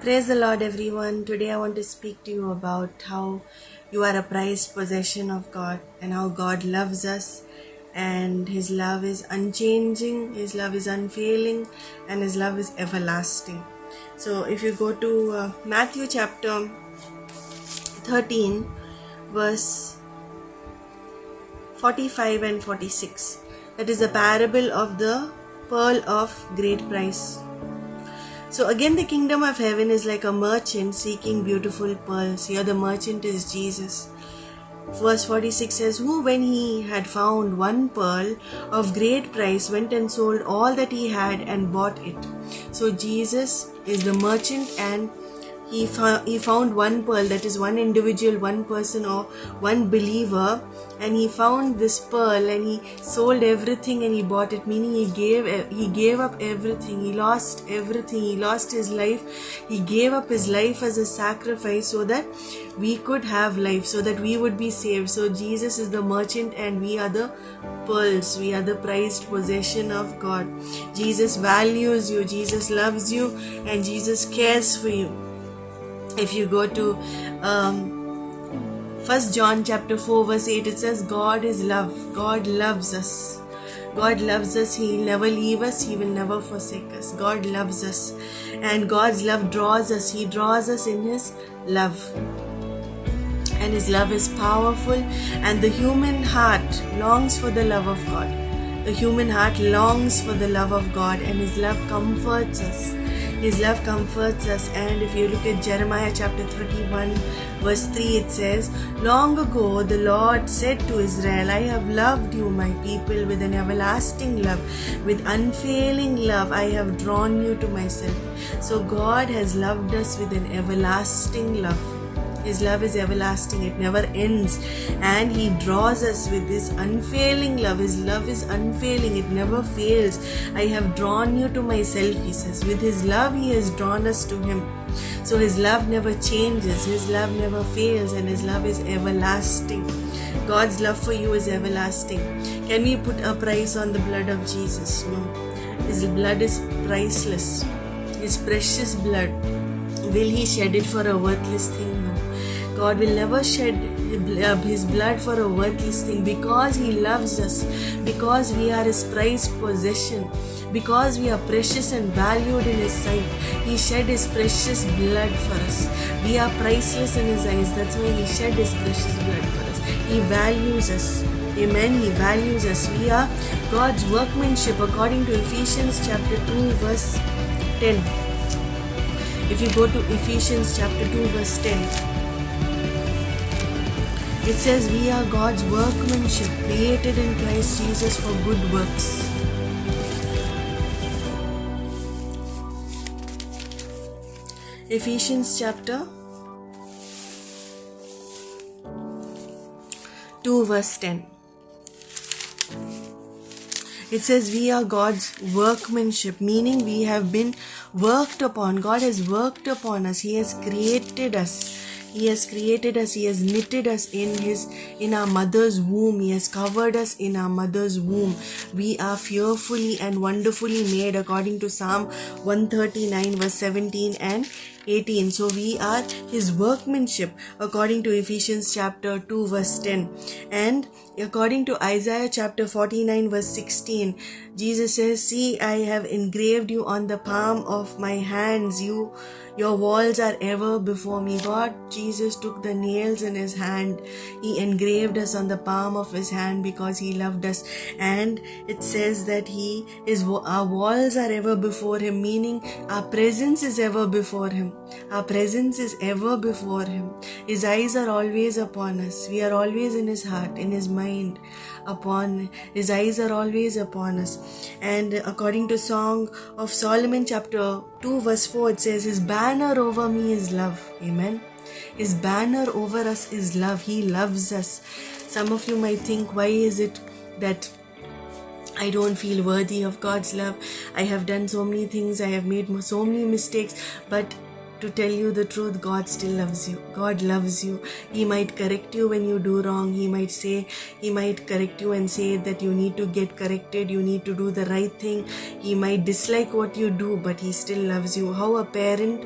Praise the Lord, everyone. Today I want to speak to you about how you are a prized possession of God and how God loves us, and His love is unchanging, His love is unfailing, and His love is everlasting. So, if you go to Matthew chapter 13, verse 45 and 46, that is a parable of the pearl of great price. So again, the kingdom of heaven is like a merchant seeking beautiful pearls. Here the merchant is Jesus. Verse 46 says, who when he had found one pearl of great price went and sold all that he had and bought it. So Jesus is the merchant, and he found one pearl, that is one individual, one person or one believer, and he found this pearl and he sold everything and he bought it, meaning he gave up everything, he lost everything, he lost his life, he gave up his life as a sacrifice so that we could have life, so that we would be saved. So Jesus is the merchant and we are the pearls, we are the prized possession of God. Jesus values you, Jesus loves you, and Jesus cares for you. If you go to 1 John chapter 4 verse 8, it says God is love. God loves us. God loves us. He will never leave us. He will never forsake us. God loves us. And God's love draws us. He draws us in His love. And His love is powerful. And the human heart longs for the love of God. The human heart longs for the love of God, and His love comforts us. His love comforts us. And if you look at Jeremiah chapter 31 verse 3, it says, long ago the Lord said to Israel, I have loved you, my people, with an everlasting love. With unfailing love I have drawn you to myself. So God has loved us with an everlasting love. His love is everlasting, it never ends, and He draws us with His unfailing love. His love is unfailing, it never fails. I have drawn you to myself, He says. With His love He has drawn us to Him. So His love never changes, His love never fails, and His love is everlasting. God's love for you is everlasting. Can we put a price on the blood of Jesus? No. His blood is priceless. His precious blood. Will He shed it for a worthless thing? No. God will never shed His blood for a worthless thing, because He loves us, because we are His prized possession, because we are precious and valued in His sight. He shed His precious blood for us. We are priceless in His eyes. That's why He shed His precious blood for us. He values us. Amen. He values us. We are God's workmanship according to Ephesians chapter 2 verse 10. If you go to Ephesians chapter 2 verse 10, it says we are God's workmanship, created in Christ Jesus for good works. Ephesians chapter 2 verse 10. It says we are God's workmanship, meaning we have been worked upon. God has worked upon us. He has created us. He has created us. He has knitted us in our mother's womb. He has covered us in our mother's womb. We are fearfully and wonderfully made according to Psalm 139 verse 17 and 18. So we are His workmanship according to Ephesians chapter 2 verse 10. And according to Isaiah chapter 49 verse 16, Jesus says, see, I have engraved you on the palm of my hands. Your walls are ever before me. Jesus took the nails in His hand. He engraved us on the palm of His hand because He loved us. And it says that our walls are ever before Him, meaning our presence is ever before Him. Our presence is ever before Him. His eyes are always upon us. We are always in His heart, in His mind. His eyes are always upon us. And according to Song of Solomon chapter 2 verse 4, it says, His banner over me is love. Amen. His banner over us is love. He loves us. Some of you might think, why is it that I don't feel worthy of God's love? I have done so many things. I have made so many mistakes. But to tell you the truth, God still loves you. God loves you. He might correct you when you do wrong. He might correct you and say that you need to get corrected. You need to do the right thing. He might dislike what you do, but He still loves you. How a parent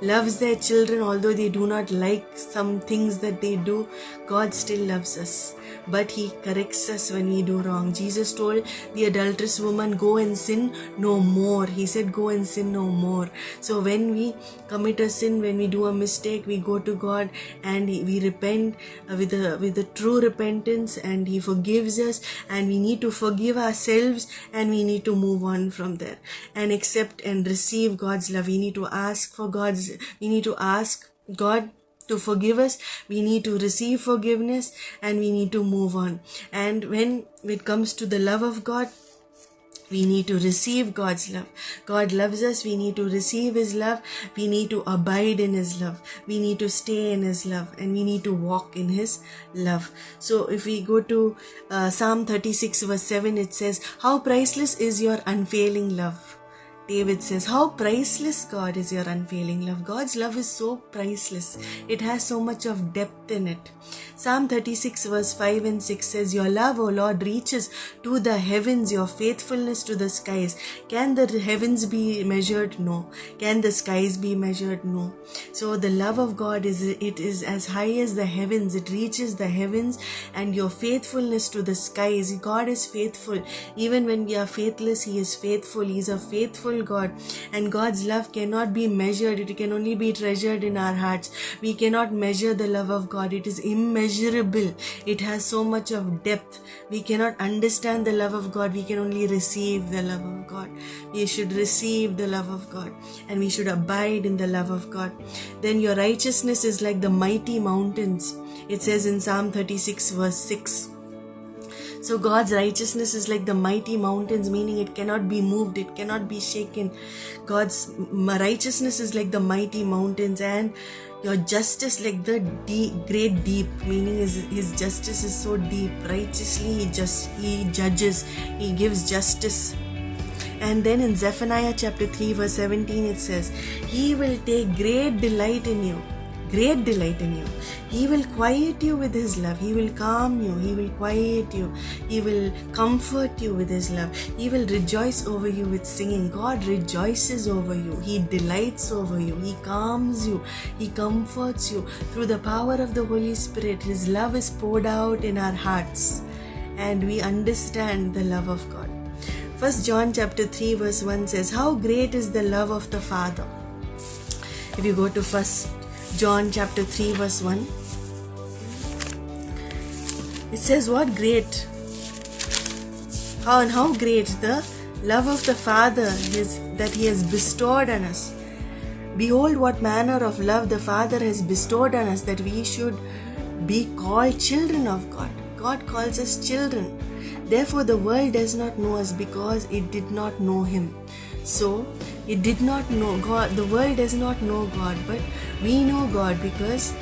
loves their children, although they do not like some things that they do. God still loves us, but He corrects us when we do wrong. Jesus told the adulterous woman, go and sin no more. He said, go and sin no more. So when we commit a sin, when we do a mistake, we go to God and we repent with a true repentance, and He forgives us, and we need to forgive ourselves, and we need to move on from there and accept and receive God's love. We need to ask God to forgive us. We need to receive forgiveness, and we need to move on. And when it comes to the love of God, we need to receive God's love. God loves us. We need to receive His love. We need to abide in His love. We need to stay in His love, and we need to walk in His love. So if we go to Psalm 36 verse 7, it says, how priceless is your unfailing love. David says, how priceless, God, is your unfailing love. God's love is so priceless. It has so much of depth in it. Psalm 36 verse 5 and 6 says, your love, O Lord, reaches to the heavens, your faithfulness to the skies. Can the heavens be measured? No. Can the skies be measured? No. So the love of God is as high as the heavens. It reaches the heavens, and your faithfulness to the skies. God is faithful. Even when we are faithless, He is faithful. He is a faithful God, and God's love cannot be measured. It can only be treasured in our hearts. We cannot measure the love of God. It is immeasurable. It has so much of depth. We cannot understand the love of God. We can only receive the love of God. We should receive the love of God, and we should abide in the love of God. Then your righteousness is like the mighty mountains. It says in Psalm 36 verse 6. So God's righteousness is like the mighty mountains, meaning it cannot be moved, it cannot be shaken. God's righteousness is like the mighty mountains, and your justice like the great deep, meaning his justice is so deep. Righteously he judges, He gives justice. And then in Zephaniah chapter 3 verse 17 it says, He will take great delight in you. Great delight in you. He will quiet you with His love. He will calm you. He will quiet you. He will comfort you with His love. He will rejoice over you with singing. God rejoices over you. He delights over you. He calms you. He comforts you. Through the power of the Holy Spirit, His love is poured out in our hearts, and we understand the love of God. 1 John chapter 3 verse 1 says, how great is the love of the Father. If you go to 1 John chapter 3 verse 1, it says, what great, how great the love of the Father is that He has bestowed on us. Behold, what manner of love the Father has bestowed on us, that we should be called children of God. God calls us children. Therefore the world does not know us, because it did not know Him. So it did not know God. The world does not know God, but we know God, because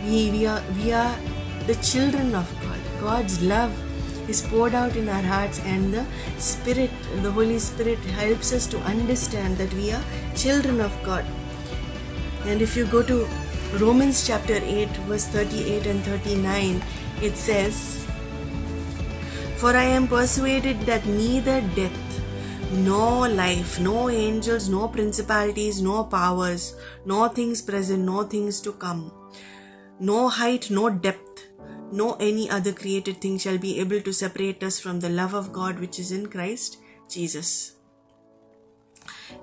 we are the children of God. God's love is poured out in our hearts, and the Holy Spirit helps us to understand that we are children of God. And if you go to Romans chapter 8 verse 38 and 39, it says, for I am persuaded that neither death, nor life, no angels, no principalities, no powers, no things present, no things to come, no height, no depth, no any other created thing shall be able to separate us from the love of God which is in Christ Jesus.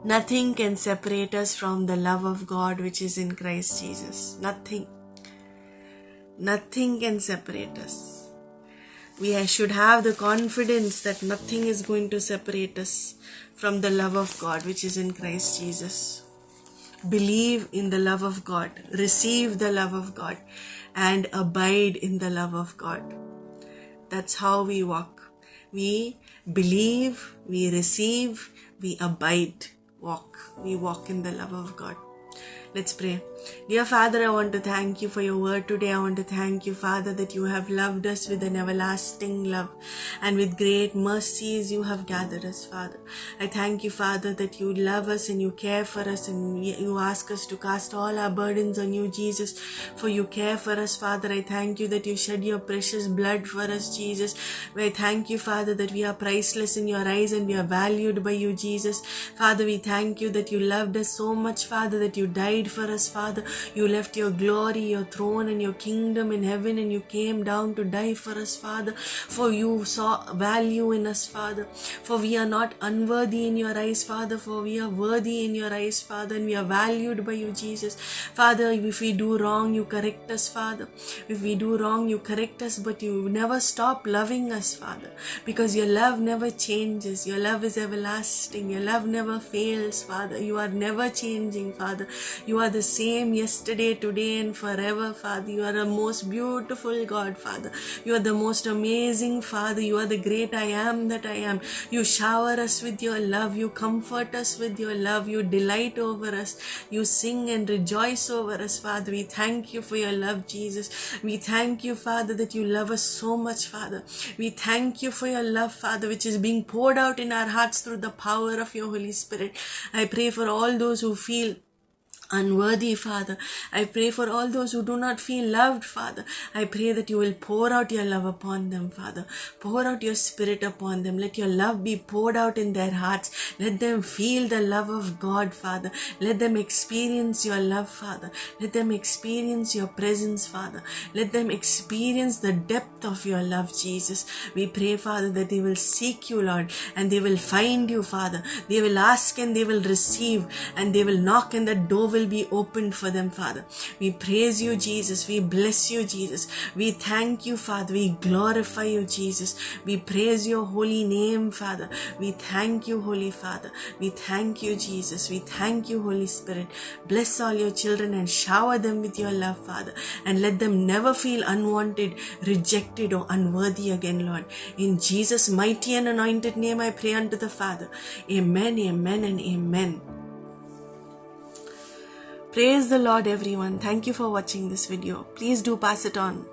Nothing can separate us from the love of God which is in Christ Jesus. Nothing. Nothing can separate us. We should have the confidence that nothing is going to separate us from the love of God which is in Christ Jesus. Believe in the love of God, receive the love of God, and abide in the love of God. That's how we walk. We believe, we receive, we abide, we walk in the love of God. Let's pray. Dear Father, I want to thank you for your word today. I want to thank you, Father, that you have loved us with an everlasting love, and with great mercies you have gathered us, Father. I thank you, Father, that you love us and you care for us, and you ask us to cast all our burdens on you, Jesus, for you care for us, Father. I thank you that you shed your precious blood for us, Jesus. I thank you, Father, that we are priceless in your eyes and we are valued by you, Jesus. Father, we thank you that you loved us so much, Father, that you died for us, Father. You left your glory, your throne, and your kingdom in heaven, and you came down to die for us, Father. For you saw value in us, Father. For we are not unworthy in your eyes, Father, for we are worthy in your eyes, Father, and we are valued by you, Jesus. Father, if we do wrong, you correct us, Father. If we do wrong, you correct us, but you never stop loving us, Father, because your love never changes. Your love is everlasting. Your love never fails, Father. You are never changing, Father. You are the same yesterday, today, and forever, Father. You are the most beautiful God, Father. You are the most amazing, Father. You are the great I am that I am. You shower us with your love. You comfort us with your love. You delight over us. You sing and rejoice over us, Father. We thank you for your love, Jesus. We thank you, Father, that you love us so much, Father. We thank you for your love, Father, which is being poured out in our hearts through the power of your Holy Spirit. I pray for all those who feel unworthy, Father. I pray for all those who do not feel loved, Father. I pray that you will pour out your love upon them, Father. Pour out your Spirit upon them. Let your love be poured out in their hearts. Let them feel the love of God, Father. Let them experience your love, Father. Let them experience your presence, Father. Let them experience the depth of your love, Jesus. We pray, Father, that they will seek you, Lord, and they will find you, Father. They will ask and they will receive, and they will knock and the door will be opened for them, Father. We praise you, Jesus. We bless you, Jesus. We thank you, Father. We glorify you, Jesus. We praise your holy name, Father. We thank you, Holy Father. We thank you, Jesus. We thank you, Holy Spirit. Bless all your children and shower them with your love, Father, and let them never feel unwanted, rejected, or unworthy again, Lord. In Jesus' mighty and anointed name I pray unto the Father. Amen, amen, and amen. Praise the Lord, everyone. Thank you for watching this video. Please do pass it on.